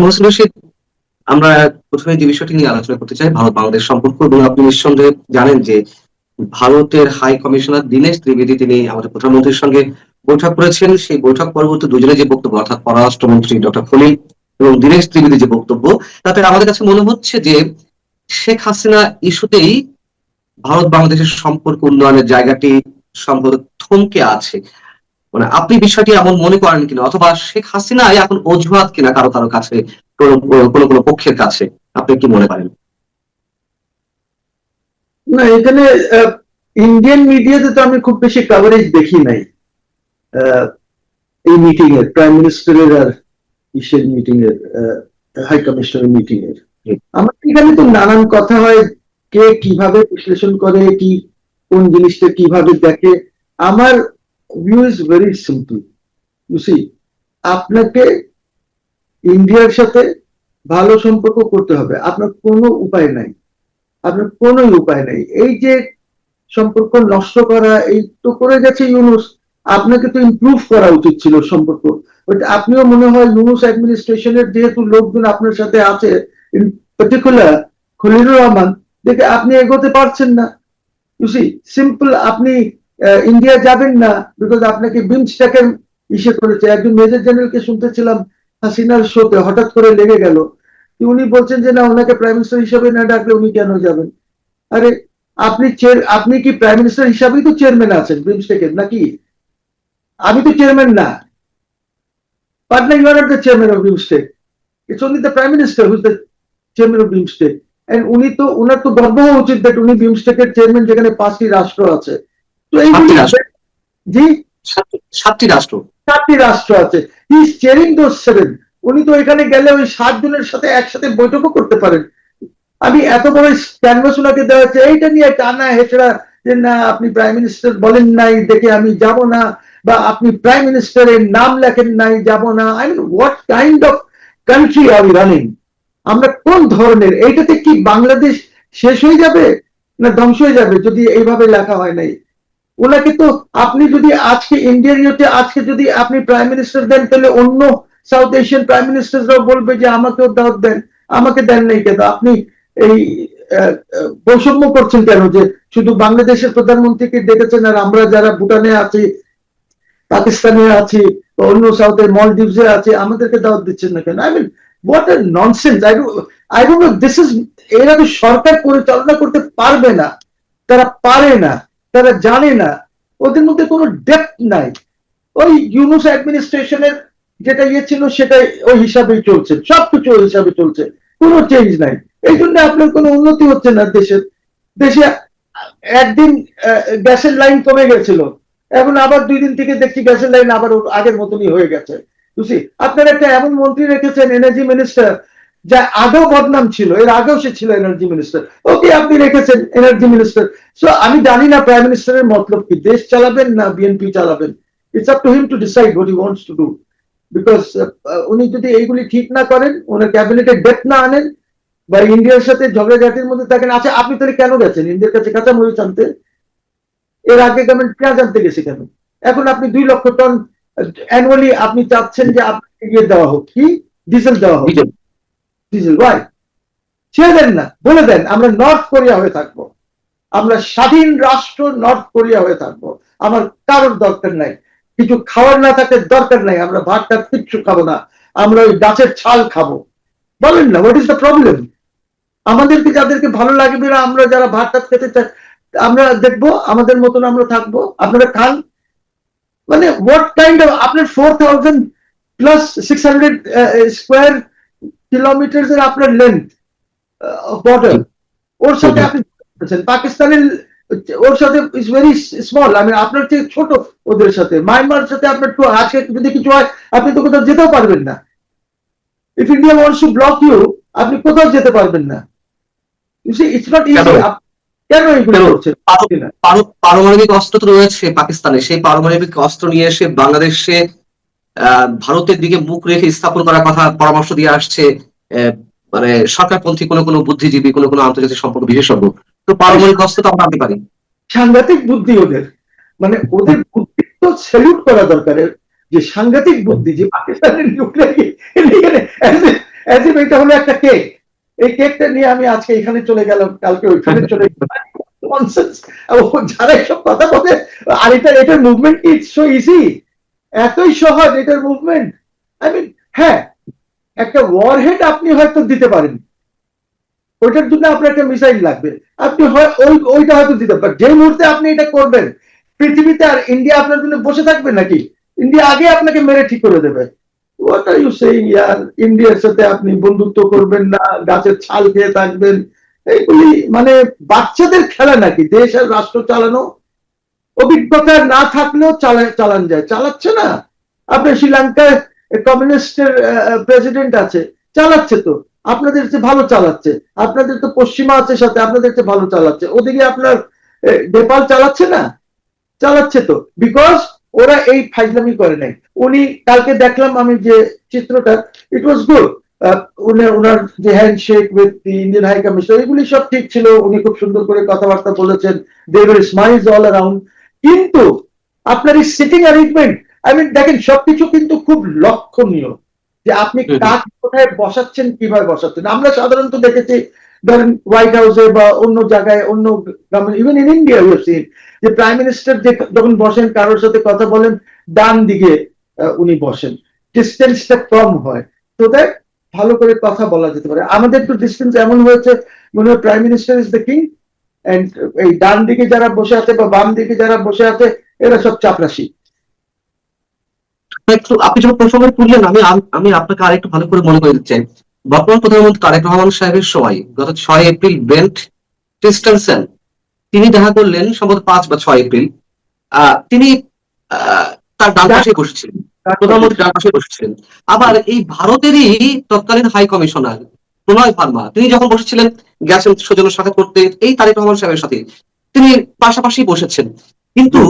মহসিন রশিদ, আমরা প্রথমে যে বিষয়টি নিয়ে আলোচনা করতে চাই ভারত বাংলাদেশ সম্পর্ক, এবং আপনি নিঃসন্দেহে জানেন যে ভারতের হাই কমিশনার দীনেশ ত্রিবেদী তিনি আমাদের প্রধানমন্ত্রীর সঙ্গে বৈঠক করেছেন। সেই বৈঠক পরবর্তী দুজনের যে বক্তব্য, অর্থাৎ পররাষ্ট্রমন্ত্রী ডক্টর খলিল এবং দীনেশ ত্রিবেদী যে বক্তব্য, তাতে আমাদের কাছে মনে হচ্ছে যে শেখ হাসিনা ইস্যুতেই ভারত বাংলাদেশের সম্পর্ক উন্নয়নের জায়গাটি সম্ভবত থমকে আছে। মানে আপনি বিষয়টি এমন মনে করেন কিনা, অথবা শেখ হাসিনাই এখন অজুহাত কিনা কারো কারো কাছে, কোনো কোনো কোনো পক্ষের কাছে, আপনি কি মনে করেন? না, এখানে ইন্ডিয়ান মিডিয়াতে তো আমি খুব বেশি কভারেজ দেখি নাই এই মিটিং এর, প্রাইম মিনিস্টারের আর ইসের মিটিং এর, হাই কমিশনারের মিটিং এর। আমার এখানে তো নানান কথা হয়, কে কিভাবে বিশ্লেষণ করে, কি কোন জিনিসটা কিভাবে দেখে। আমার view is very simple. You see, আপনাকে ইন্ডিয়ার সাথে ভালো সম্পর্ক করতে হবে, আপনার কোনো উপায় নাই, আপনার কোনো উপায় নাই। এই যে সম্পর্ক নষ্ট করা, এই তো করে গেছে ইউনুস, আপনাকে তো ইমপ্রুভ করা উচিত ছিল সম্পর্ক। আপনিও মনে হয় ইউনুস অ্যাডমিনিস্ট্রেশনের যেহেতু লোকজন আপনার সাথে আছে, ইন পার্টিকুলার খলিলুর রহমান, দেখে আপনি এগোতে পারছেন না। ইউসি, সিম্পল, আপনি ইন্ডিয়া যাবেন না বিকজ আপনাকে বিমস্টেকের ইসে করেছে। একজন মেজর জেনারেলকে শুনতেছিলাম হাসিনার শোতে, হঠাৎ করে লেগে গেল, উনি বলছেন যে না, ওনাকে প্রাইম মিনিস্টার হিসেবে না ডাকলে উনি কেন যাবেন। আরে আপনি কি প্রাইম মিনিস্টার হিসাবেই তো চেয়ারম্যান আছেন বিমস্টেকের, নাকি? আমি তো চেয়ারম্যান না, Patna, you are not the chairman of BIMSTEC, it's only the prime minister who is the chairman of BIMSTEC. And উনি তো, ওনার তো গর্ব হওয়া উচিত দ্যাট উনি বিমস্টেকের চেয়ারম্যান, যেখানে 5টি রাষ্ট্র আছে। তো এই জি, 7টি রাষ্ট্র, 7টি রাষ্ট্র আছে, হি ইজ চেয়ারিং দোজ 7। উনি তো এখানে গেলে ওই 7 জনের সাথে একসাথে বৈঠকও করতে পারেন। আমি এত বড় ক্যানভাস ওনাকে দেওয়া হচ্ছে, এইটা নিয়ে টানা হেঁচড়া যে না আপনি প্রাইম মিনিস্টার বলেন নাই দেখে আমি যাব না, বা আপনি প্রাইম মিনিস্টারের নাম লেখেন নাই যাব না। I mean, what kind of country are we running? আমরা কোন ধরনের, এইটাতে কি বাংলাদেশ শেষ হয়ে যাবে না ধ্বংস হয়ে যাবে যদি এইভাবে লেখা হয় নাই? ওনাকে তো, আপনি যদি আজকে ইন্ডিয়ার ইয়েতে আজকে যদি আপনি প্রাইম মিনিস্টার দেন, তাহলে অন্য সাউথ এশিয়ান প্রাইম মিনিস্টাররাও বলবে যে আমাকেও দাওয়াত দেন, আমাকে দেন নাই কেন? আপনি এই বৈষম্য করছেন কেন, যে শুধু বাংলাদেশের প্রধানমন্ত্রীকে ডেকেছেন আর আমরা যারা ভুটানে আছি, পাকিস্তানে আছি, অন্য সাউথের মলদ্বীপসে আছে, আমাদেরকে দাওয়াত দিচ্ছেন না কেন? I mean, what a nonsense. I don't know, this is, এরা তো সরকার পরিচালনা করতে পারবে না, তারা পারে না, তারা জানে না, ওদের মধ্যে কোনো ডেপথ নাই। ওই ইউনুস অ্যাডমিনিস্ট্রেশনের যেটা ইয়ে ছিল সেটাই ওই হিসাবেই চলছে, সবকিছু ওই হিসাবে চলছে, কোনো চেঞ্জ নাই। এই জন্য আপনার কোনো উন্নতি হচ্ছে না দেশের। দেশে একদিন গ্যাসের লাইন কমে গেছিল, এখন আবার 2 দিন থেকে দেখছি গ্যাসের লাইন আবার আগের মতনই হয়ে গেছে। বুঝছি, আপনার একটা এমন মন্ত্রী রেখেছেন এনার্জি মিনিস্টার, যা আগেও বদনাম ছিল, এর আগেও সে ছিল এনার্জি মিনিস্টার, ওকে আপনি রেখেছেন এনার্জি মিনিস্টার। সো আমি জানি না প্রাইম মিনিস্টারের মতলব কি, দেশ চালাবেন না বিএনপি চালাবেন, it's up to him to decide what he wants to do. Because উনি যদি এইগুলি ঠিক না করেন, ওনার ক্যাবিনেটে ডেপ না আনেন, বা ইন্ডিয়ার সাথে ঝগড়াঝাটির মধ্যে থাকেন। আচ্ছা, আপনি তাহলে কেন গেছেন ইন্ডিয়ার কাছে কাঁচামরিচ আনতে? এর আগে গভর্নমেন্ট পেঁয়াজ আনতে গেছে কেন? এখন আপনি 2 লক্ষ টন অ্যানুয়ালি আপনি চাচ্ছেন যে আপনাকে ইয়ে দেওয়া হোক, কি ডিজেল দেওয়া হোক। Diesel why? ছেড়ে দেন না, বলে দেন আমরা নর্থ কোরিয়া হয়ে থাকবো, আমরা স্বাধীন রাষ্ট্র নর্থ কোরিয়া হয়ে থাকবো, আমার কারোর দরকার নাই, কিছু খাওয়ার না থাকলে দরকার নাই, আমরা ভাত টাত কিচ্ছু খাবো না, আমরা ওই গাছের ছাল খাবো। বলেন না, হোয়াট ইজ দ্য প্রবলেম? আমাদেরকে যাদেরকে ভালো লাগবে না, আমরা যারা ভাত টাত খেতে চাই, আমরা দেখবো আমাদের মতন আমরা থাকবো, আপনারা খান। মানে হোয়াট কাইন্ড অফ, আপনার 4000 প্লাস 600 স্কোয়ার কিলোমিটার এর আপনার লেন্থ বর্ডার, ওর সাথে আপনি পাকিস্তানের, ওর সাথে ইজ ভেরি স্মল, আমি আপনার চেয়ে ছোট ওদের সাথে। মায়ানমার সাথে আপনার তো আজকে যদি কিছু হয় আপনি তো কোথাও যেতেও পারবেন না। If India wants to block you, আপনি কোথাও যেতে পারবেন না। You see, it's not easy. কেন এগুলো করছেন? পারমাণবিক অস্ত্র তো রয়েছে পাকিস্তানে, সেই পারমাণবিক অস্ত্র নিয়ে এসে বাংলাদেশে ভারতের দিকে মুখ রেখে স্থাপন করার কথা পরামর্শ দিয়ে আসছে মানে সরকারপন্থী কোনো কোনো বুদ্ধিজীবী, কোনো কোনো আন্তর্জাতিক সম্পর্ক বিশেষজ্ঞ। তো পারমাণবিক অস্ত্র তো আমরা আনতে পারি। সাংঘাতিক বুদ্ধি ওদের, মানে ওদের বুদ্ধি তো স্যালুট করা দরকার, যে সাংঘাতিক বুদ্ধি, যে পাকিস্তানের নিউক্লিয়ার এটা হলো একটা কেক, এই কেকটা নিয়ে আমি আজকে এখানে চলে গেলাম, কালকে ওইখানে চলে গেলাম। Nonsense! যারা এসব কথা বলে, আর এটার মুভমেন্ট ইটস সো ইজি, এতই সহজ এটার মুভমেন্ট। আই মিন, হ্যাঁ, একটা ওয়ারহেড আপনি হয়তো দিতে পারেন, ওইটার জন্য আপনার একটা মিসাইল লাগবে, আপনি ওইটা হয়তো দিতে পারেন। যে মুহূর্তে আপনি এটা করবেন, পৃথিবীতে আর ইন্ডিয়া আপনার জন্য বসে থাকবে নাকি? ইন্ডিয়া আগে আপনাকে মেরে ঠিক করে দেবে। হোয়াট আর ইউ সেইং ইয়ার? ইন্ডিয়ার সাথে আপনি বন্ধুত্ব করবেন না, গাছের ছাল খেয়ে থাকবেন, এইগুলি মানে বাচ্চাদের খেলা নাকি? দেশ আর রাষ্ট্র চালানো অভিজ্ঞতা না থাকলেও চালান যায়, চালাচ্ছে না। আপনার শ্রীলঙ্কায় কমিউনিস্টের প্রেসিডেন্ট আছে, চালাচ্ছে তো, আপনাদের চেয়ে ভালো চালাচ্ছে। আপনাদের তো পশ্চিমা আছে সাথে, আপনাদের চেয়ে ভালো চালাচ্ছে। ওদিকে আপনার নেপাল চালাচ্ছে না, চালাচ্ছে তো, বিকজ ওরা এই ফাইজলামি করে নাই। উনি কালকে দেখলাম আমি যে চিত্রটা, ইট ওয়াজ গুড। ওনার যে handshake with the Indian high commissioner, এগুলি সব ঠিক ছিল, উনি খুব সুন্দর করে কথাবার্তা বলেছেন, দেয়ার স্মাইলস অল অ্যারাউন্ড। কিন্তু আপনার এই সিটিং অ্যারেঞ্জমেন্ট, আই মিন দেখেন, সবকিছু কিন্তু খুব লক্ষণীয়, যে আপনি কাজ কোথায় বসাচ্ছেন, কিভাবে বসাচ্ছেন। আমরা সাধারণত দেখেছি, ধরেন হোয়াইট হাউসে বা অন্য জায়গায়, অন্য even in India you seen, যে প্রাইম মিনিস্টার যে যখন বসেন কারোর সাথে কথা বলেন, ডান দিকে উনি বসেন, ডিস্টেন্সটা কম হয়, তো দ্যাট ভালো করে কথা বলা যেতে পারে। আমাদের তো ডিস্টেন্স এমন হয়েছে, মনে হয় prime minister is the king, and এই ডান দিকে যারা বসে আছে বা বাম দিকে যারা বসে আছে, এরা সব চাপরাশি। একটু আপনি যখন প্রসঙ্গে তুললেন, আমি আপনাকে আরেকটু ভালো করে মনে করে দিতে চাই। বর্তমান প্রধানমন্ত্রী তারেক রহমান সাহেবের সময় গত 6 এপ্রিল ব্রেন্ট ক্রিস্টেনসেন তিনি দেখা করলেন, সম্ভবত 5 বা 6 এপ্রিল। তিনি তার ডান পাশে বসেছিলেন, প্রধানমন্ত্রী ডান পাশে বসেছিলেন। আবার এই ভারতেরই তৎকালীন হাই কমিশনার প্রণয় ভার্মা, তিনি যখন বসেছিলেন, গেছেন সৌজন্য সাক্ষাৎ করতে এই তারেক রহমান সাহেবের সাথে, তিনি পাশাপাশি বসেছেন। কিন্তু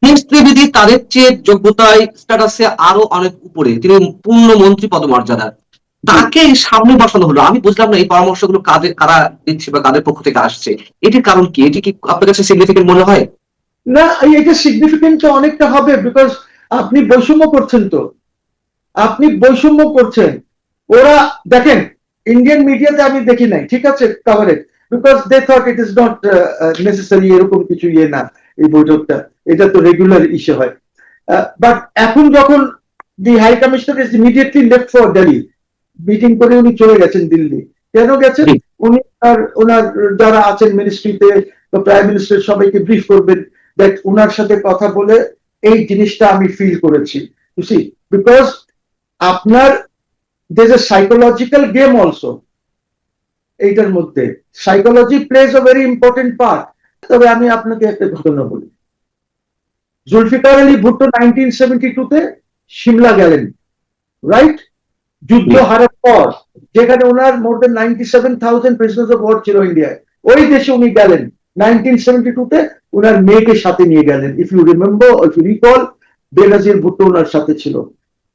দীনেশ ত্রিবেদী তাদের চেয়ে যোগ্যতায়, স্ট্যাটাসে আরো অনেক উপরে, তিনি পূর্ণ মন্ত্রী পদমর্যাদার। তাকে সামনে বসানো হলো। আমি বুঝলাম না এই পরামর্শগুলো কারা দিচ্ছে বা কাদের পক্ষ থেকে আসছে, এটির কারণ কি? এটি কি আপনার কাছে সিগনিফিকেন্ট মনে হয়? না, এটা সিগনিফিকেন্ট তো অনেকটা হবে, বিকজ আপনি বৈষম্য করছেন, তো আপনি বৈষম্য করছেন। ওরা দেখেন, ইন্ডিয়ান মিডিয়াতে আমি দেখি নাই, ঠিক আছে, coverage, because they thought it is not necessary, এরকম কিছু ইয়ে না এই বৈঠকটা, এটা তো রেগুলার ইস্যু হয়। বাট এখন যখন the high commissioner is immediately left for Delhi, মিটিং করে উনি চলে গেছেন দিল্লি। কেন গেছেন? উনি আর ওনার যারা আছেন মিনিস্ট্রিতে বা প্রাইম মিনিস্টার সবাইকে ব্রিফ করবেন, দ্যাট ওনার সাথে কথা বলে এই জিনিসটা আমি ফিল করেছি, বুঝছি, বিকজ আপনার there's a psychological game also এইটার মধ্যে, psychology plays a very important part। তবে আমি আপনাকে একটা ঘটনা বলি, জুলফিকার আলী ভুট্টো 1972 তে সিমলা গেলেন, রাইট, যুদ্ধ হারার পর, যেখানে ওনার মোর দেন 97,000 প্রিজনার্স অফ ওয়ার ছিল ইন্ডিয়ায়, ওই দেশে উনি গেলেন 1972 তে, ওনার মেয়েকে সাথে নিয়ে গেলেন। If you remember, if you recall, Benazir Bhutto ওনার সাথে ছিল।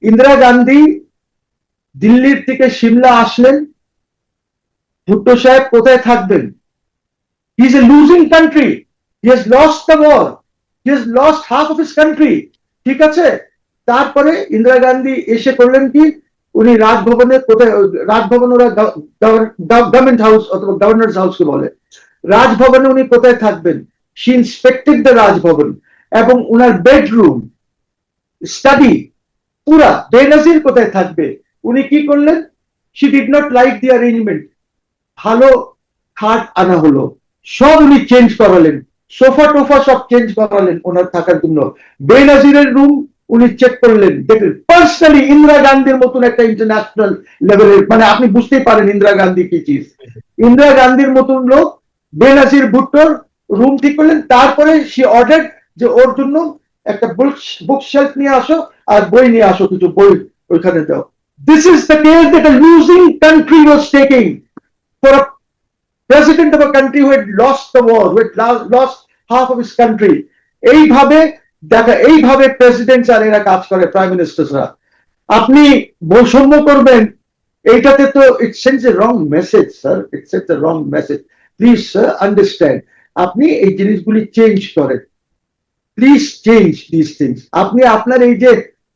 ইন্দিরা গান্ধী দিল্লির থেকে সিমলা আসলেন, ভুট্টো সাহেব কোথায় থাকবেন? He is a losing country, he has lost the war, he has lost half of his country, ঠিক আছে। তারপরে ইন্দিরা গান্ধী এসে করলেন কি, উনি রাজভবনে, কোথায় রাজভবন, ওরা গভর্নমেন্ট হাউস অথবা গভর্নর হাউসকে বলে, রাজভবনে উনি কোথায় থাকবেন? শি ইন্সপেক্টেড দ্য রাজভবন, এবং উনার বেডরুম, স্টাডি, পুরা বেনাজির কোথায় থাকবে? উনি কি করলেন? She did not like the arrangement, ভালো খাট আনা হলো, সব উনি চেঞ্জ করালেন, সোফা টোফা সব চেঞ্জ করালেন ওনার থাকার জন্য। বেনাজিরের রুম উনি চেক করলেন, দেখলেন পার্সোনালি। ইন্দিরা গান্ধীর মতন একটা ইন্টারন্যাশনাল লেভেলের, মানে আপনি বুঝতেই পারেন ইন্দিরা গান্ধী কি চিজ, ইন্দিরা গান্ধীর মতন লোক বেনাজির ভুট্টোর রুম ঠিক করলেন। তারপরে সে অর্ডার যে ওর জন্য একটা বুক শেলফ নিয়ে আসো, আর বই নিয়ে আসো, কিছু বই ওইখানে দাও। This is the case that a losing country was taking for a president of a country who had lost the war, who had lost half of his country. এইভাবে দেখা, এইভাবে প্রেসিডেন্ট আর এরা কাজ করে, প্রাইম মিনিস্টাররা। আপনি বৈষম্য করবেন, এইটাতে তো it sends a wrong message, sir, it sends a wrong message. Please sir, understand, আপনি এই জিনিসগুলি চেঞ্জ করেন, প্লিজ চেঞ্জ দিস থিংস। আপনি আপনার এই যে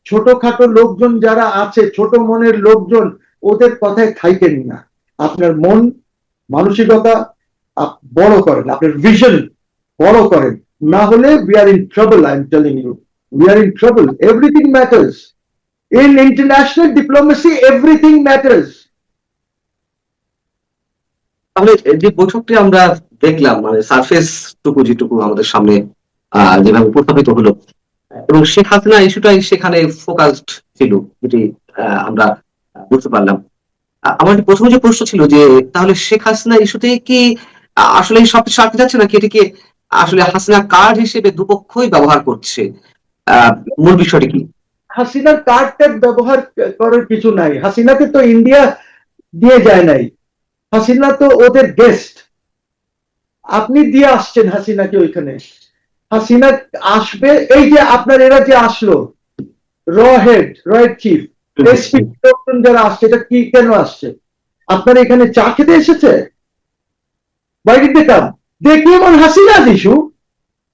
ছোটখাটো লোকজন যারা আছে, ছোট মনের লোকজন, ওদের কথায় থাইকেন না, আপনার মন মানসিকতা বড় করেন, আপনার ভিশন বড় করেন, না হলে we are in trouble. I am telling you, we are in trouble. Everything matters in international diplomacy, everything matters. তাহলে যে বৈঠকটি আমরা দেখলাম, মানে সারফেস টুকু যেটুকু আমাদের সামনে যেভাবে উপস্থাপিত হলো, এবং শেখ হাসিনা ইস্যুটাই সেখানে ফোকাসড ছিল, যেটি আমরা বুঝতে পারলাম। আমার প্রথমে যে প্রশ্ন ছিল যে তাহলে শেখ হাসিনা ইস্যুতে কি আসলে সবকিছু আটকে যাচ্ছে, নাকি এটিকে আসলে হাসিনা কার্ড হিসেবে দুপক্ষই ব্যবহার করছে? মূল বিষয়টি কি? হাসিনার কার্ডটা ব্যবহার করার কিছু নাই। হাসিনাকে তো ইন্ডিয়া দিয়ে যায় নাই, হাসিনা তো ওদের গেস্ট। আপনি দিয়ে আসছেন হাসিনাকে ওইখানে। হাসিনা আসবে, এই যে আপনার এরা যে আসলো, রয়েড চিফ, এসপি যারা আসছে, এটা কি কেন আসছে? আপনার এখানে চা খেতে এসেছে? Why did they come? They came on Hasina's issue.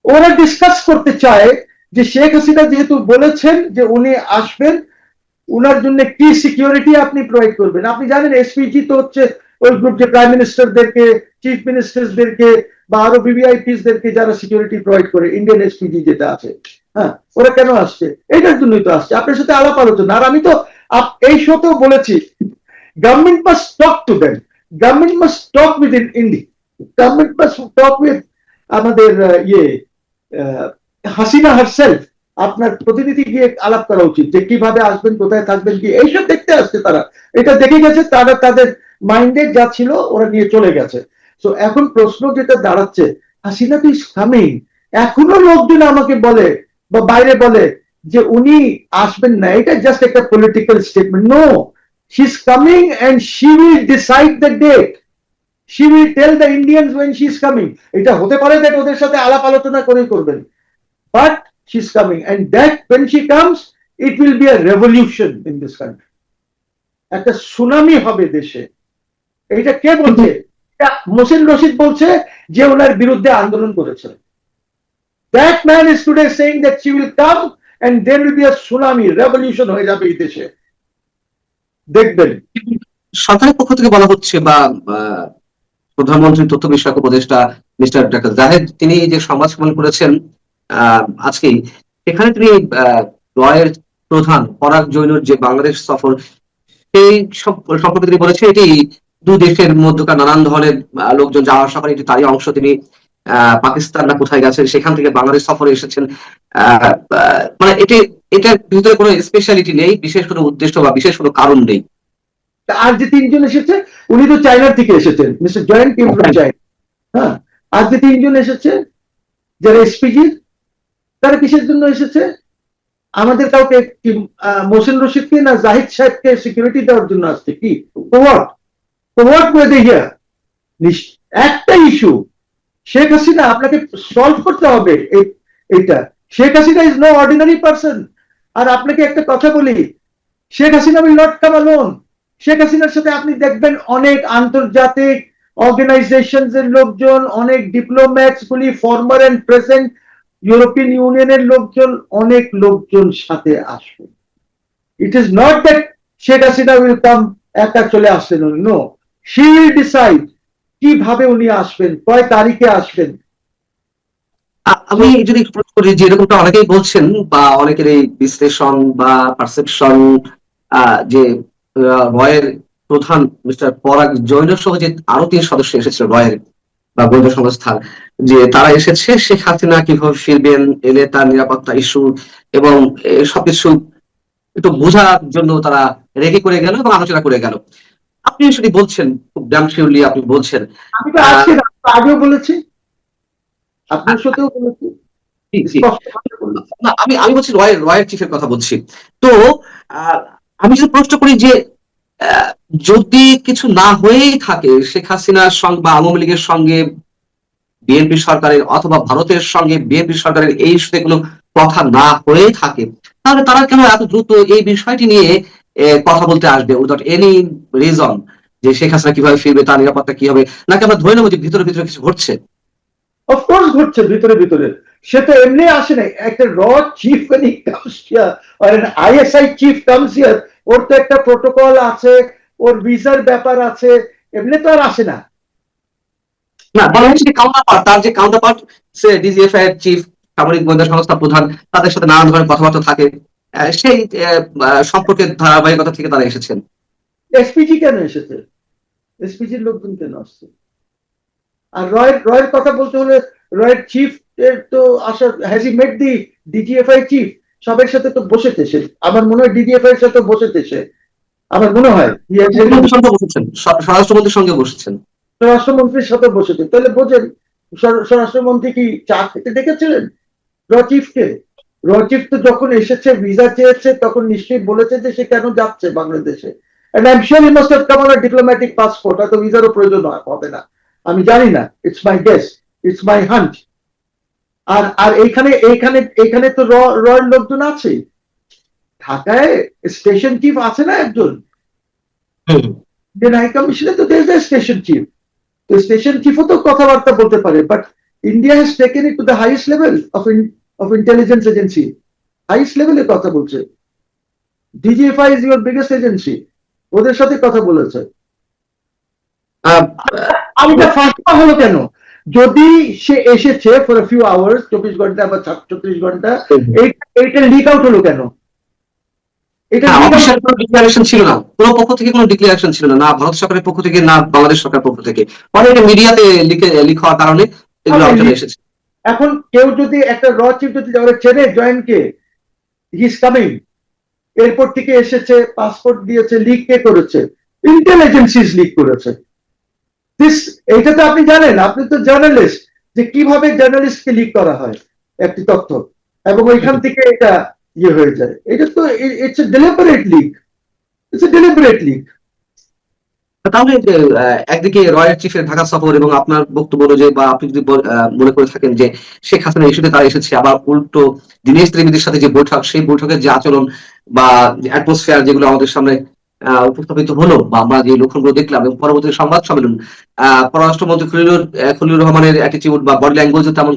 ওরা ডিসকাস করতে চায় যে শেখ হাসিনা যেহেতু বলেছেন যে উনি আসবেন, উনার জন্য কি সিকিউরিটি আপনি প্রোভাইড করবেন। আপনি জানেন এসপিজি তো হচ্ছে ওই গ্রুপ যে প্রাইম মিনিস্টারদেরকে, চিফ মিনিস্টারদেরকে বা আরো ভিভিআইপিস দেরকে যারা সিকিউরিটি প্রোভাইড করে, ইন্ডিয়ান এসপিজি যেটা আছে, হ্যাঁ, ওরা কেন আসছে? এটার জন্যই তো আসছে, আপনার সাথে আলাপ আলোচনা। আর আমি তো এই শোতেও বলেছি, government must talk to them, government must talk with India, government must talk with আমাদের হাসিনা হারসেলফ। আপনার প্রতিনিধি গিয়ে আলাপ করা উচিত যে কিভাবে আসবেন, কোথায় থাকবেন, কি এইসব দেখতে আসছে তারা। এটা দেখে গেছে, তারা তাদের মাইন্ডে যা ছিল ওরা নিয়ে চলে গেছে। তো এখন প্রশ্ন যেটা দাঁড়াচ্ছে, হাসিনা তো ইজ কামিং। এখনো লোকজন আমাকে বলে বা বাইরে বলে যে উনি আসবেন না, এটা জাস্ট একটা political statement. No, she is coming and she will decide the date, she will tell the Indians when she is coming. এটা হতে পারে যে ওদের সাথে আলাপ আলোচনা করে করবেন, but she's coming, and that when she comes it will be a revolution in this country. একটা সুনামি হবে দেশে। এটা কে বলছে? মোসেন রশিদ বলছে যে ওনার বিরুদ্ধে আন্দোলন করেছে। That man is today saying that she will come and there will be a tsunami, revolution হয়ে যাবে এই দেশে, দেখবেন। সরকারের পক্ষ থেকে বলা হচ্ছে, বা প্রধানমন্ত্রী তথ্য বিষয়ক উপদেষ্টা মিস্টার ডাক্তার জাহেদ, তিনি যে সংবাদ সম্মেলন করেছেন আজকেই, সেখানে তিনি রয়ের প্রধান পরাগ জৈনুর যে বাংলাদেশ সফর, সেই সম্পর্কে তিনি বলেছেন এটি দু দেশের মধ্যকার নানান ধরনের লোকজন যাওয়া আসা করে, এটি তারই অংশ। তিনি পাকিস্তান না কোথায় গেছেন, সেখান থেকে বাংলাদেশ সফরে এসেছেন। মানে এটার ভিতরে কোনো স্পেশালিটি নেই, বিশেষ কোনো উদ্দেশ্য বা বিশেষ কোনো কারণ নেই। আর যে তিনজন এসেছে উনি তো চায়নার থেকে এসেছেন, mister joint came from China. হ্যাঁ, আর যে তিনজন এসেছে যারা এসপিজি, তারা কিসের জন্য এসেছে? আমাদের কাউকে মোসেন রশিদকে না জাহিদ সাহেবকে সিকিউরিটি দেওয়ার জন্য আসছে কি? একটা ইস্যু শেখ হাসিনা আপনাকে সলভ করতে হবে। এটা Sheikh Hasina is no ordinary person. আর আপনাকে একটা কথা বলি, Sheikh Hasina will not come alone. Sheikh হাসিনার সাথে আপনি দেখবেন অনেক আন্তর্জাতিক অর্গানাইজেশনস এর লোকজন, অনেক ডিপ্লোম্যাটস গুলি, ফর্মার এন্ড প্রেজেন্ট ইউরোপিয়ান ইউনিয়নের লোকজন, অনেক লোকজন সাথে আসবে। It is not that Sheikh Hasina will come একা চলে আসলেন, নো, শি উইল ডিসাইড কিভাবে উনি আসবেন, কয় তারিখে আসবেন। আমি যদি প্রশ্ন করি যে এরকমটা অনেকেই বলছেন, বা অনেকের এই বিশ্লেষণ বা পারসেপশন, যে রয়ের প্রধান মিস্টার পরাগ জৈন সহ যে আরো 3 সদস্য এসেছিল রয়ের বা গোয়েন্দা সংস্থার, যে তারা এসেছে শেখ হাসিনা কিভাবে ফিরবেন, এলে তার নিরাপত্তা ইস্যু এবং সবকিছু একটু বোঝার জন্য তারা রেডি করে গেল এবং আলোচনা করে গেল। আপনি সেটি বলছেন খুব ড্যাম শিওরলি, আপনি বলছেন। আমি তো আজকে আগেও বলেছি, আপনার সাথেও বলেছি। আমি বলছি রয়ের চিফের কথা বলছি। তো আমি যদি প্রশ্ন করি যে যদি কিছু না হয়েই থাকে, শেখ হাসিনার সঙ্গে বা আওয়ামী লীগের সঙ্গে বিএনপি সরকারের অথবা ভারতের সঙ্গে বিএনপি সরকারের এই ইস্যুতে কোনো কথা না হয়ে থাকে, তাহলে তারা কেন এত দ্রুত এই বিষয়টি নিয়ে কথা বলতে আসবে উইদাউট এনি রিজন, যে শেখ হাসিনা কিভাবে ফিরবে, তার নিরাপত্তা কি হবে? নাকি আমরা ধরে নেবো যে ভিতরে ভিতরে কিছু ঘটছে? অফকোর্স ঘটছে ভিতরে ভিতরে, সে তো এমনি আসে নাই। একটা র চিফ কামস হিয়ার, আর আইএসআই চিফ কামস হিয়ার, ওর তো একটা প্রোটোকল আছে, ওর ভিসার ব্যাপার আছে, এমনি তো আর আসে না। না, বলা হচ্ছে যে কাউন্টারপার্ট, তার যে কাউন্টারপার্ট, সে ডিজিএফআই এর চিফ, সামরিক গোয়েন্দা সংস্থা প্রধান, তাদের সাথে নানান ধরনের কথাবার্তা থাকে। সেই সম্পর্কের ধারাবাহিকতা থেকে তারা এসেছেন। এসপিজি কেন এসেছে? এসপিজির লোকজন কেন আসছে? আর রয়ের কথা বলতে হলে, রয়ের চিফ এর তো আসা, has he met the DGFI chief? সবার সাথে তো বসেছে সে, আমার মনে হয় ডিজিএফআই এর সাথে বসেছে সে, আমার মনে হয় প্রধানমন্ত্রীর সঙ্গে বসেছেন, স্বরাষ্ট্রমন্ত্রীর সঙ্গে বসেছেন। স্বরাষ্ট্রমন্ত্রীর সাথে বসেছে। তাহলে বোঝেন স্বরাষ্ট্রমন্ত্রী কি চা খেতে ডেকেছিলেন র চিফকে? র চিফ তো যখন এসেছে ভিসা চেয়েছে তখন নিশ্চয়ই বলেছে যে সে কেন যাচ্ছে বাংলাদেশে। And I'm sure he must have come on a diplomatic passport, হয়তো ভিসারও প্রয়োজন হবে না, আমি জানি না, it's my guess, it's my hunt. আর আর এইখানে এইখানে এইখানে তো রয়ের লোকজন আছে, ঢাকায় স্টেশন চিফ আছে না একজন, ইন্ডিয়ান হাই কমিশনে তো দেশ স্টেশন চিফ, তো স্টেশন চিফও তো কথাবার্তা বলতে পারে। But India has taken it to the highest level of intelligence agency, highest লেভেলে কথা বলছে। DGFI is your biggest agency, ওদের সাথে কথা বলেছে। আর এটা ফার্স্ট হলো কেন? যদি সে এসেছে ফর আ ফিউ আওয়ার্স, 24 ঘন্টা বা 36 ঘন্টা, এইটা লিক আউট হলো কেন? এটা অফিসিয়াল কোনো ডিক্লারেশন ছিল না, কোনো পক্ষ থেকে কোনো ডিক্লারেশন ছিল না, না ভারত সরকারের পক্ষ থেকে, না বাংলাদেশ সরকারের পক্ষ থেকে। পরে এটা মিডিয়াতে লিক হওয়ার কারণে এগুলো আলোচনা এসেছে। এখন কেউ যদি একটা র চিফ যদি চেনে জয়েন্টকে, হি ইজ কামিং, এয়ারপোর্ট থেকে এসেছে, পাসপোর্ট দিয়েছে, লিক কে করেছে? ইন্টেলিজেন্সিস লিক করেছে। এইটা তো আপনি জানেন, আপনি তো জার্নালিস্ট, যে কিভাবে জার্নালিস্টকে লিক করা হয় একটি তথ্য, এবং ওইখান থেকে এটা ইয়ে হয়ে যায়। এটা তো it's a deliberate leak, it's a deliberate leak. তাহলে একদিকে রয়্যাল চিফের ঢাকা সফর এবং আপনার বক্তব্য অনুযায়ী, বা আপনি যদি মনে করে থাকেন যে শেখ হাসিনা ইস্যুতে তারা এসেছে, আবার উল্টো দীনেশ ত্রিবেদীর সাথে যে বৈঠক, সেই বৈঠকের যে আচরণ বা অ্যাটমসফিয়ার যেগুলো আমাদের সামনে উপস্থাপিত হলো, বা আমরা যে লক্ষণগুলো দেখলাম, এবং পরবর্তী সংবাদ সম্মেলন, পররাষ্ট্রমন্ত্রী খলিলুর রহমানের অ্যাটিটিউড বা বডি ল্যাঙ্গুয়েজ তেমন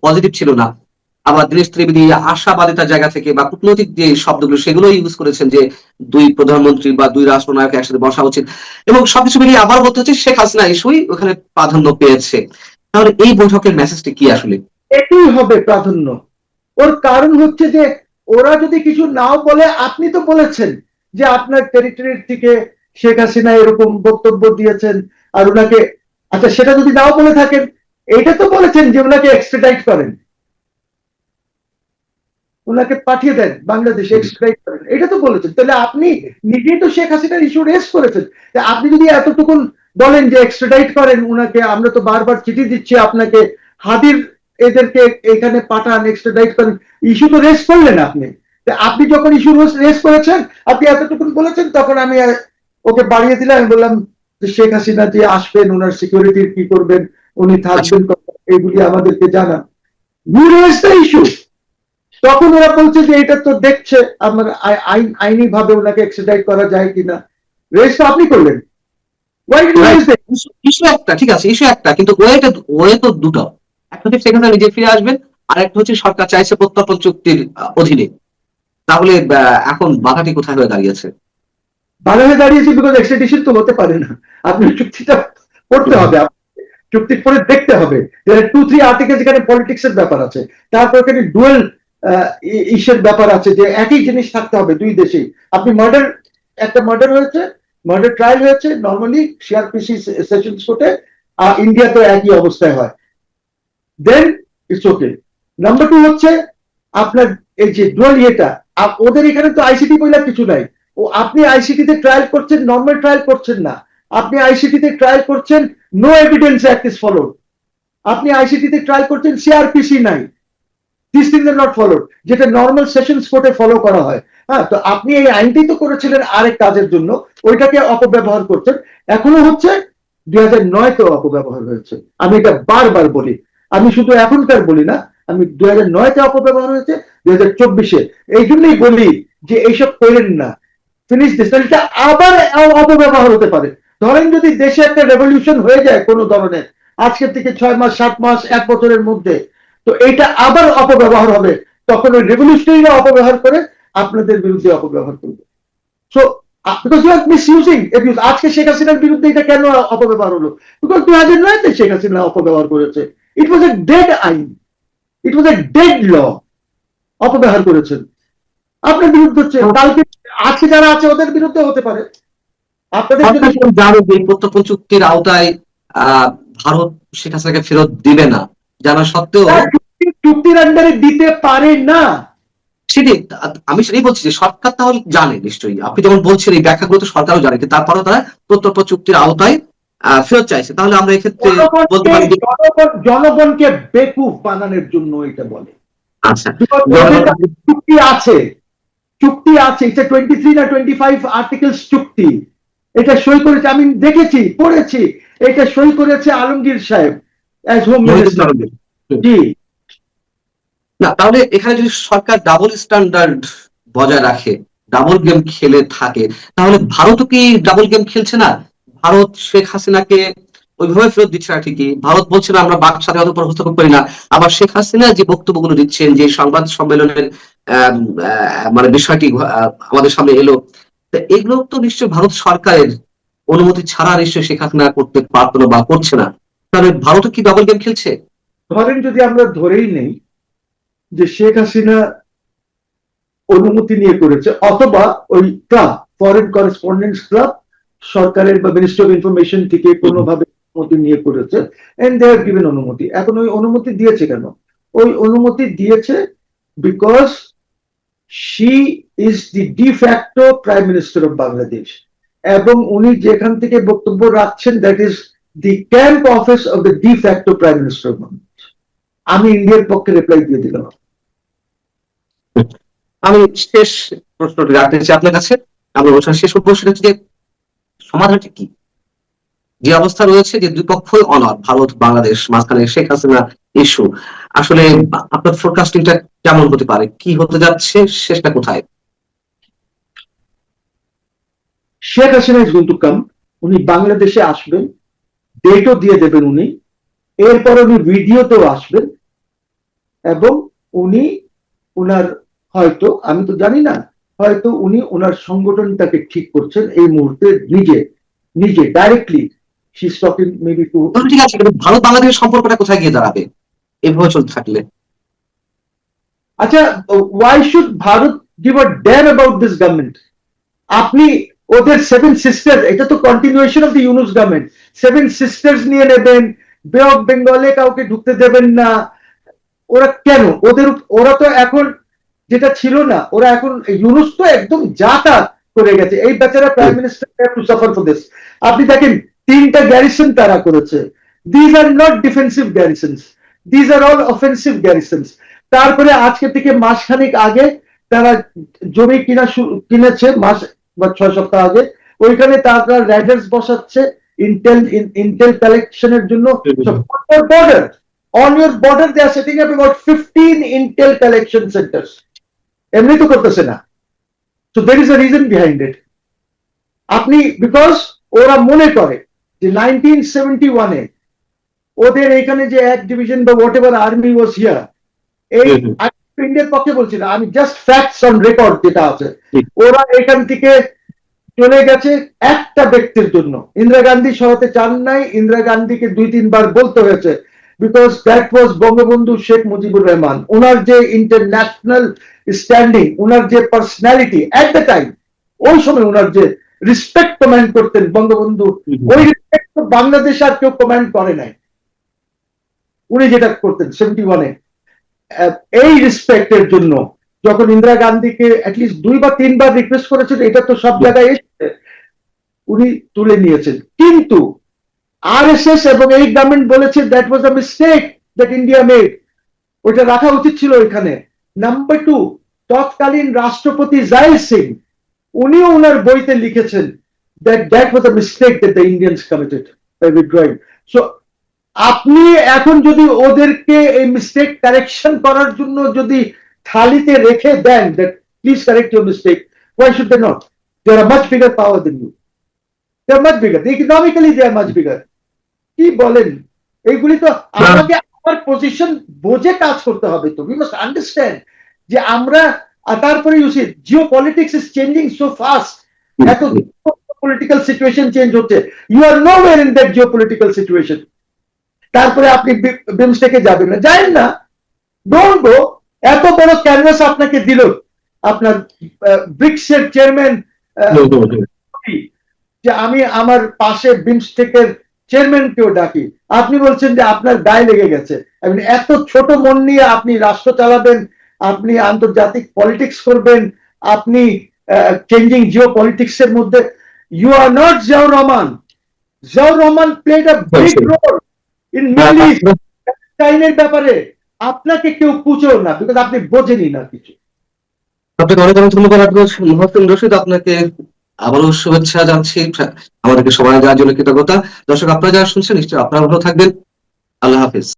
পজিটিভ ছিল না। আবার দীনেশ ত্রিবেদী আশাবাদিতার জায়গা থেকে বা কূটনৈতিক যে শব্দগুলো সেগুলো ইউজ করেছেন, যে দুই প্রধানমন্ত্রী বা দুই রাষ্ট্রনায়ক একসাথে বসা উচিত, এবং সবকিছু মিলিয়ে আবার বলতে হচ্ছে শেখ হাসিনা ইস্যুই ওখানে প্রাধান্য পেয়েছে। তাহলে এই বৈঠকের মেসেজটি কি আসলে? এটাই হবে প্রাধান্য। ওর কারণ হচ্ছে যে ওরা যদি কিছু নাও বলে, আপনি তো বলেছেন যে আপনার টেরিটরির থেকে শেখ হাসিনা এরকম বক্তব্য দিয়েছেন, আর ওনাকে, আচ্ছা সেটা যদি নাও বলে থাকেন, এটা তো বলেছেন যে ওনাকে এক্সট্রাডাইট করেন, ওনাকে পাঠিয়ে দেন বাংলাদেশে, এক্সট্রাডাইট করেন, এটা তো বলেছেন। তাহলে আপনি নিজেই তো শেখ হাসিনার ইস্যু রেজ করেছেন। আপনি যদি এতটুকুন বলেন যে এক্সট্রাডাইট করেন উনাকে, আমরা তো বারবার চিঠি দিচ্ছি আপনাকে, হাদির এদেরকে এখানে পাঠান, এক্সট্রাডাইট করেন, ইস্যু তো রেজ করলেন আপনি। আপনি যখন ইস্যু রেজ করেছেন, আপনি এতটুকুন বলেছেন, তখন আমি ওকে বাড়িয়ে দিলাম, আমি বললাম যে শেখ হাসিনা যে আসবেন, ওনার সিকিউরিটির কি করবেন, উনি থাকবেন, এগুলি আমাদেরকে জানান। You raise the issue. তখন ওরা বলছে যে এটা তো দেখছে আমার আইনি ভাবে ওনাকে এক্সট্রাডাইট করা যায় কিনা। রেজ তো আপনি করলেন। ইস্যু একটা, ঠিক আছে, ইস্যু একটা, কিন্তু ওয়ে তো দুটো। একটা হচ্ছে সেখানে নিজে ফিরে আসবেন, আর একটা হচ্ছে সরকার চাইছে প্রত্যর্পণ চুক্তির অধীনে। তাহলে এখন বাধাটি কোথায় হয়ে দাঁড়িয়েছে? বাধা হয়ে দাঁড়িয়েছে বিকজ এক্সট্রাডিশন তো হতে পারে না। আপনি চুক্তিটা পড়তে হবে, চুক্তি পরে দেখতে হবে। 2-3 আর্টিকেল যেখানে পলিটিক্স এর ব্যাপার আছে, তারপর এখানে ডুয়েল ইস্যুর ব্যাপার আছে, যে একই জিনিস থাকতে হবে দুই দেশেই। আপনি একটা মার্ডার হয়েছে, মার্ডার ট্রায়াল হয়েছে, নর্মালি সিআরপিসি সেশনস কোর্টে, ইন্ডিয়া তো একই অবস্থায় হয়, দেন ইটস ওকে। নাম্বার 2 হচ্ছে আপনার এই যে ডুয়াল ইয়েটা, ওদের এখানে তো আইসিটি বলে কিছু নাই। ও আপনি আইসিটি তে ট্রায়াল করছেন, নর্মাল ট্রায়াল করছেন না, আপনি আইসিটি তে ট্রায়াল করছেন, no evidence act is followed. আপনি আইসিটি তে ট্রায়াল করছেন, সিআরপিসি নাই, this things are not followed, যেটা নর্মাল সেশনস কোর্টে ফলো করা হয়। হ্যাঁ, তো আপনি এই আইনটাই তো করেছিলেন আরেক কাজের জন্য, ওইটাকে অপব্যবহার করছেন। এখনো হচ্ছে, 2009 তে অপব্যবহার হয়েছে, আমি এটা বারবার বলি, আমি শুধু এখনকার বলি না, আমি 2009 তে অপব্যবহার হয়েছে, 2024-এ। এই জন্যই বলি যে এইসব করেন না, ফিনিশ দিস, এটা আবার অপব্যবহার হতে পারে। ধরেন যদি দেশে একটা রেভলিউশন হয়ে যায় কোনো ধরনের, আজকের থেকে 6 মাস 7 মাস 1 বছরের মধ্যে, তো এইটা আবার অপব্যবহার হবে, তখন ওই রেভলিউশনারিরা অপব্যবহার করে আপনাদের বিরুদ্ধে অপব্যবহার করবে। So because you are misusing abuse. আজকে শেখ হাসিনার বিরুদ্ধে এটা কেন অপব্যবহার হলো? বিকজ 2009-তে শেখ হাসিনা অপব্যবহার করেছে। ইট ওয়াজ এ ডেড আইন, ইট ওয়াজ এ ডেড ল, অপব্যবহার করেছেন। আপনার বিরুদ্ধে হচ্ছে, কালকে আজকে যারা আছে ওদের বিরুদ্ধে হতে পারে। আপনাদের যদি সরকার জানে যে এই প্রত্যর্পণ চুক্তির আওতায় ভারত শেখ হাসিনাকে ফেরত দিবে না, জানা সত্ত্বেও চুক্তির আন্ডারে দিতে পারে না, সেটি আমি সেটাই বলছি যে সরকার তাহলে জানে নিশ্চয়ই, আপনি যেমন বলছেন এই ব্যাখ্যাগুলো তো সরকারও জানে, কিন্তু তারপরেও তারা প্রত্যর্পণ চুক্তির আওতায় ফেরত চাইছে। তাহলে আমরা এক্ষেত্রে বলতে পারি যে জনগণকে বেকুফ বানানোর জন্য এটা বলে। আচ্ছা, চুক্তি আছে, চুক্তি আছে, এটা 23 না 25 আর্টিকেলস চুক্তি, এটা সই করেছে, আমি দেখেছি, পড়েছি, এটা সই করেছে আলমগীর সাহেব অ্যাজ হোম মিনিস্টার। জি না, তাহলে এখানে যদি সরকার ডাবল স্ট্যান্ডার্ড বজায় রাখে, ডাবল গেম খেলে থাকে, তাহলে ভারতও কি ডাবল গেম খেলছে না? ভারত শেখ হাসিনাকে ওইভাবে ফেরত দিচ্ছে না ঠিকই, ভারত বলছে না আমরা বাক স্বাধীনতার উপর হস্তক্ষেপ করি না, আবার শেখ হাসিনা যে বক্তব্যগুলো দিচ্ছেন, যে সংবাদ সম্মেলনের মানে বিষয়টি আমাদের সামনে এলো, এগুলো তো নিশ্চয়ই ভারত সরকারের অনুমতি ছাড়া নিশ্চয়ই শেখ হাসিনা করতে পারতো না বা করছে না, তাহলে ভারতও কি ডাবল গেম খেলছে? ধরেন যদি আমরা ধরেই নেই যে শেখ হাসিনা অনুমতি নিয়ে করেছে, অথবা ওই ক্লাব, ফরেন করেসপন্ডেন্স ক্লাব সরকারের বা মিনিস্ট্রি অফ ইনফরমেশন থেকে কোনোভাবে অনুমতি নিয়ে করেছে, এন্ড দে হ্যাভ গিভেন অনুমতি। এখন ওই অনুমতি দিয়েছে কেন? ওই অনুমতি দিয়েছে because she is the de facto prime minister of Bangladesh, এবং উনি যেখান থেকে বক্তব্য রাখছেন that is the camp office of the de facto prime minister of Bangladesh. আমি ইন্ডিয়ার পক্ষে রিপ্লাই দিয়ে দিলাম। আমি শেষ প্রশ্নটি রাখতে চাই আপনার কাছে, আমরা অনুষ্ঠান শেষ করবো, সেটা হচ্ছে যে সমাধানটি কি? যে অবস্থা রয়েছে যে দুই পক্ষই অনড়, ভারত বাংলাদেশ, মাঝখানে শেখ হাসিনা ইস্যু, আসলে আপনার ফোরকাস্টিংটা কেমন হতে পারে, কি হতে যাচ্ছে, শেষটা কোথায়? Sheikh Hasina is going to come, উনি বাংলাদেশে আসবেন, ডেটও দিয়ে দেবেন উনি, এরপর উনি ভিডিওতেও আসবেন, এবং উনি উনার হয়তো, আমি তো জানি না, হয়তো উনি ওনার সংগঠনটাকে ঠিক করছেন এই মুহূর্তে, নিজে নিজে directly she is talking maybe to. ঠিক আছে, কিন্তু ভারত বাংলাদেশের সম্পর্কটা কোথায় গিয়ে দাঁড়াবে এভাবে চলতে থাকলে? আচ্ছা, why should Bharat give a dam about this government? আপনি ওদের সেভেন সিস্টার, এটা তো continuation of the Yunus government, seven sisters নিয়ে নেবেন, বে অফ বেঙ্গলে কাউকে ঢুকতে দেবেন না, ওরা কেন? ওরা তো এখন যেটা ছিল না, ওরা এখন ইউনুস তো একদম যাতা করে গেছে, এই বেচারা prime minister to suffer for this. আপনি দেখেন 3টা গ্যারিসন তারা করেছে, these are not defensive garrisons, these are all offensive garrisons. তারপরে আজকে থেকে মাসখানেক আগে তারা জমি কিনেছে, মাস বা 6 সপ্তাহ আগে, ওইখানে তারা রাইডার্স বসাচ্ছে ইন্টেল কালেকশনের জন্য। Border, on your border they are setting up about 15 intel collection centers, এমনি তো করতেছে না। so there is a reason behind it. আপনি বিকজ ওরা মনে করে যে 1971-এ ওদের এখানে যে এক ডিভিশন বা what ever army was here, এই ইন্ডিয়ার পক্ষে বলছি না, আমি জাস্ট ফ্যাক্টস অন রেকর্ড যেটা আছে, ওরা এখান থেকে চলে গেছে একটা ব্যক্তির জন্য। ইন্দিরা গান্ধী সরাতে চান নাই, ইন্দিরা গান্ধীকে 2-3 বার বলতে হয়েছে, because that was Bangabandhu Sheikh Mujibur Rahman, ওনার যে ইন্টারন্যাশনাল স্ট্যান্ডিং, ওনার যে পার্সোনালিটি এট দ্য টাইম, ওই সময় ওনার যে রেসপেক্ট কমান্ড করতেন বঙ্গবন্ধু, ওই রেসপেক্ট তো বাংলাদেশ আর কেউ কমান্ড করে নাই। উনি যেটা করতেন 71-এ, এই রেসপেক্টের জন্য যখন ইন্দিরা গান্ধীকে অ্যাটলিস্ট 2 বা 3 বার রিকোয়েস্ট করেছেন, এটা তো সব জায়গায় এসেছে, উনি তুলে নিয়েছেন। কিন্তু আরএসএস এবং এই গভর্নমেন্ট বলেছে that was a mistake that India made, ওইটা রাখা উচিত ছিল এখানে। নাম্বার 2, তৎকালীন রাষ্ট্রপতি জাহির সিং, উনিও ওনার বইতে লিখেছেন that was a mistake that the Indians committed by withdrawing. So আপনি এখন যদি ওদেরকে এই মিস্টেক কারেকশন করার জন্য যদি থালিতে রেখে দেন that please correct your mistake, why should they not? They are a much bigger power than you. They are much bigger. Economically they are much bigger. কি বলেন? এইগুলি তো আমাকে আমার পজিশন বুঝে কাজ করতে হবে। তো we must understand যে আমরা, তারপরে you see geopolitics is changing so fast, এত পলিটিক্যাল সিচুয়েশন চেঞ্জ হচ্ছে, you are no war in that geopolitical situation. তারপরে আপনি বিমস্টেকে যাবেন না, যাবেন না, ডোন্ট গো। এত বড় ক্যানভাস আপনাকে দিল আপনার ব্রিক্সের চেয়ারম্যান, যে আমি আমার পাশে বিমস্টেকের চেয়ারম্যানকেও ডাকি, আপনি বলছেন যে আপনার গায়ে লেগে গেছে। এত ছোট মন নিয়ে আপনি রাষ্ট্র চালাবেন, আপনি আন্তর্জাতিক পলিটিক্স করবেন, আপনি চেঞ্জিং জিও পলিটিক্স এর মধ্যে। You are not Ziaur Rahman. Ziaur Rahman played a big role in Middle চাইনার ব্যাপারে। আপনাকে কেউ পুছেও না, বিকজ আপনি বোঝেনই না কিছু। আপনাকে অনেক অনেক ধন্যবাদ মোহাম্মদ রশিদ, আপনাকে আবারও শুভেচ্ছা জানছি, আমাদেরকে সময় দেওয়ার জন্য কৃতজ্ঞতা। দর্শক, আপনারা যারা শুনছেন নিশ্চয়ই আপনারা ভালো থাকবেন। আল্লাহ হাফিজ।